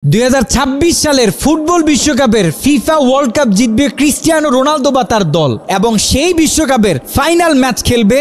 2026 সালের ফুটবল বিশ্বকাপের FIFA world cup জিতবে ক্রিস্টিয়ানো রোনালদো বা তার দল এবং সেই বিশ্বকাপের ফাইনাল ম্যাচ খেলবে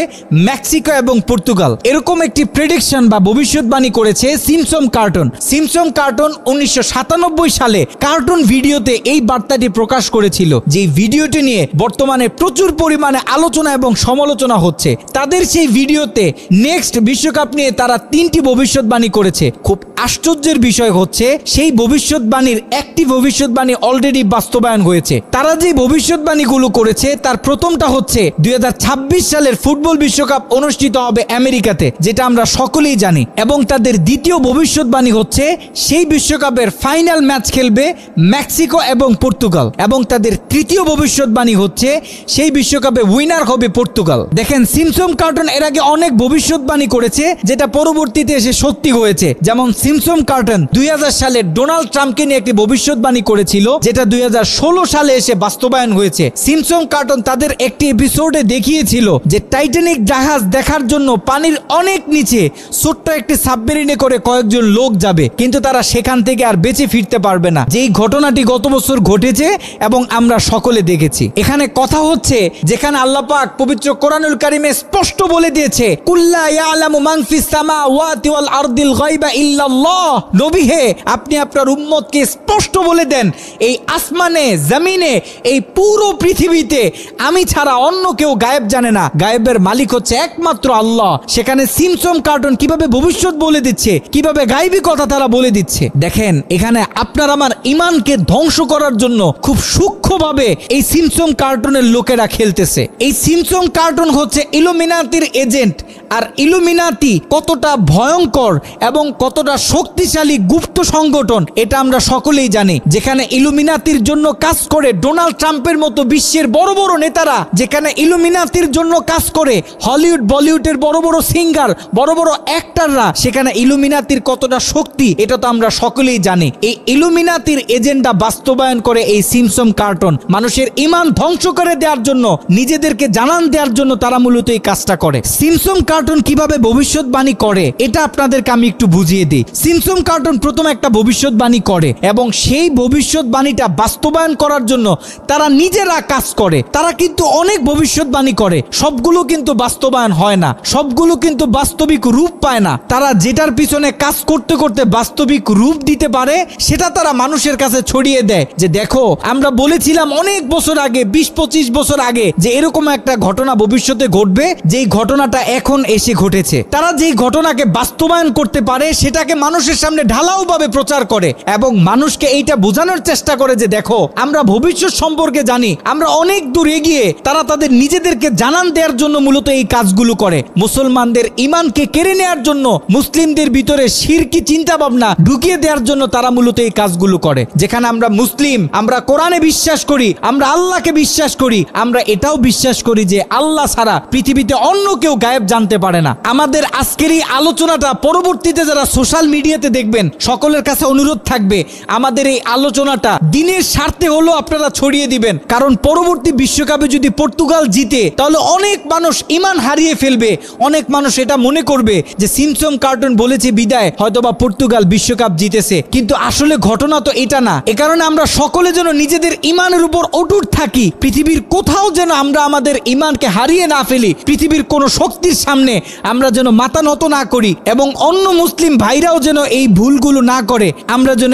মেক্সিকো এবং পর্তুগাল। এরকম একটি প্রেডিকশন বা ভবিষ্যৎবাণী করেছে সিমসন কার্টুন। সিমসন কার্টুন 1997 সালে কার্টুন ভিডিওতে এই বার্তাটি প্রকাশ করেছিল, যে ভিডিওটি নিয়ে বর্তমানে প্রচুর পরিমাণে আলোচনা এবং সমালোচনা হচ্ছে। তাদের সেই ভিডিওতে নেক্সট বিশ্বকাপ নিয়ে তারা 3টি ভবিষ্যৎবাণী করেছে। খুব আশ্চর্যের বিষয় হচ্ছে সেই ভবিষ্যৎবাণীর একটি ভবিষ্যৎবাণী অলরেডি বাস্তবায়ন হয়েছে। তারা যে ভবিষ্যৎবাণীগুলো করেছে তার প্রথমটা হচ্ছে 2026 সালের ফুটবল বিশ্বকাপ অনুষ্ঠিত হবে আমেরিকাতে, যেটা আমরা সকলেই জানি। এবং তাদের দ্বিতীয় ভবিষ্যৎবাণী হচ্ছে সেই বিশ্বকাপের ফাইনাল ম্যাচ খেলবে মেক্সিকো এবং পর্তুগাল। এবং তাদের তৃতীয় ভবিষ্যৎবাণী হচ্ছে সেই বিশ্বকাপে উইনার হবে পর্তুগাল। দেখেন, সিমসন কার্টুন এর আগে অনেক ভবিষ্যৎবাণী করেছে যেটা পরবর্তীতে এসে সত্যি হয়েছে। যেমন সিমসন কার্টুন 2000 সালে ডোনাল্ড ট্রাম্পকে নিয়ে একটি ভবিষ্যৎবাণী করেছিল, যেটা 2016 সালে এসে বাস্তবায়ন হয়েছে। সিমসন কার্টুন তাদের একটি এপিসোডে দেখিয়েছিল যে টাইটানিক জাহাজ দেখার জন্য পানির অনেক নিচে ছোট্ট একটি সাবমেরিনে করে কয়েকজন লোক যাবে, কিন্তু তারা সেখান থেকে আর বেঁচে ফিরতে পারবে না। যেই ঘটনাটি গত বছর ঘটেছে এবং আমরা সকলে দেখেছি। এখানে কথা হচ্ছে যেখানে আল্লাহ পাক পবিত্র কোরআনুল কারিমে স্পষ্ট বলে দিয়েছে, কুল্লা ইয়ালামু মান ফিস সামাওয়াতি ওয়াল আরদিল গায়বা ইল্লাল্লাহ। নবী হে, আপনি আপনার উম্মতকে স্পষ্ট বলে দেন, এই আসমানে জমিনে এই পুরো পৃথিবীতে আমি ছাড়া অন্য কেউ গায়েব জানে না। গায়েবের মালিক হচ্ছে একমাত্র আল্লাহ। সেখানে সিমসন কার্টুন কিভাবে ভবিষ্যৎ বলে দিচ্ছে, কিভাবে গায়েবী কথা তারা বলে দিচ্ছে। দেখেন, এখানে আপনার আমার ইমানকে ধ্বংস করার জন্য খুব সূক্ষ্মভাবে এই সিমসন কার্টুনের লোকেরা খেলতেছে। এই সিমসন কার্টুন হচ্ছে ইলুমিনাতির এজেন্ট। আর ইলুমিনাতি কতটা ভয়ঙ্কর এবং কতটা শক্তিশালী গুপ্ত সংগঠন এটা আমরা সকলেই জানি। যেখানে ইলুমিনাতির জন্য কাজ করে ডোনাল্ড ট্রাম্পের মতো বিশ্বের বড় বড় নেতারা, যেখানে ইলুমিনাতির জন্য কাজ করে হলিউড বলিউডের বড় বড় সিঙ্গার, বড় বড় অ্যাক্টররা, সেখানে ইলুমিনাতির কতটা শক্তি এটা তো আমরা সকলেই জানি। এই ইলুমিনাতির এজেন্ডা বাস্তবায়ন করে এই সিমসন কার্টুন। মানুষের ইমান ধ্বংস করে দেওয়ার জন্য, নিজেদেরকে জানান দেওয়ার জন্য তারা মূলত এই কাজটা করে। সিমসন কার্টুন কিভাবে ভবিষ্যৎবাণী করে এটা আপনাদেরকে আমি একটু বুঝিয়ে দিই। সিমসন কার্টুন প্রথম একটা ভবিষ্যৎবাণী করে এবং সেই ভবিষ্যৎবাণীটা বাস্তবায়ন করার জন্য তারা নিজেরা কাজ করে। তারা কিন্তু অনেক ভবিষ্যৎবাণী করে, সবগুলো কিন্তু বাস্তবায়ন হয় না, সবগুলো কিন্তু বাস্তবিক রূপ পায় না। তারা যেটার পিছনে কাজ করতে করতে বাস্তবিক রূপ দিতে পারে সেটা তারা মানুষের কাছে ছড়িয়ে দেয়, যে দেখো আমরা বলেছিলাম অনেক বছর আগে, 20-25 বছর আগে, যে এরকম একটা ঘটনা ভবিষ্যতে ঘটবে, যেই ঘটনাটা এখন এসে ঘটেছে। তারা যেই ঘটনাকে বাস্তবায়ন করতে পারে সেটাকে মানুষের সামনে ঢালাও ভাবে প্রচার করে এবং মানুষকে এইটা বোঝানোর চেষ্টা করে যে দেখো আমরা ভবিষ্যৎ সম্পর্কে জানি, আমরা অনেক দূর এগিয়ে। তারা তাদের নিজেদেরকে জানান দেওয়ার জন্য মূলত এই কাজগুলো করে। মুসলমানদের ইমানকে কেড়ে নেওয়ার জন্য, মুসলিমদের ভিতরে শিরকি চিন্তা ভাবনা ঢুকিয়ে দেওয়ার জন্য তারা মূলত এই কাজগুলো করে। যেখানে আমরা মুসলিম, আমরা কোরআনে বিশ্বাস করি, আমরা আল্লাহকে বিশ্বাস করি, আমরা এটাও বিশ্বাস করি যে আল্লাহ ছাড়া পৃথিবীতে অন্য কেউ গায়েব জানতে পারে না। আমাদের আজকের এই আলোচনাটা পরবর্তীতে যারা সোশ্যাল মিডিয়াতে দেখবেন, সকলের কাছে অনুরোধ থাকবে আমাদের এই আলোচনাটা দিনের স্বার্থে হলো আপনারা ছড়িয়ে দিবেন। কারণ পরবর্তী বিশ্বকাপে যদি পর্তুগাল জিতে তাহলে অনেক মানুষ ইমান হারিয়ে ফেলবে। অনেক মানুষ এটা মনে করবে যে সিমসন কার্টুন বলেছে বিদায়, হয়তোবা পর্তুগাল বিশ্বকাপ জিতেছে, কিন্তু আসলে ঘটনা তো এটা না। এ কারণে আমরা সকলে যেন নিজেদের ইমানের উপর অটুট থাকি, পৃথিবীর কোথাও যেন আমরা আমাদের ইমানকে হারিয়ে না ফেলি, পৃথিবীর কোনো শক্তির সামনে আমরা যেন মাথা নত না করি এবং অন্য মুসলিম ভাইরাও যেন এই ভুলগুলো না করে। আমরা যেন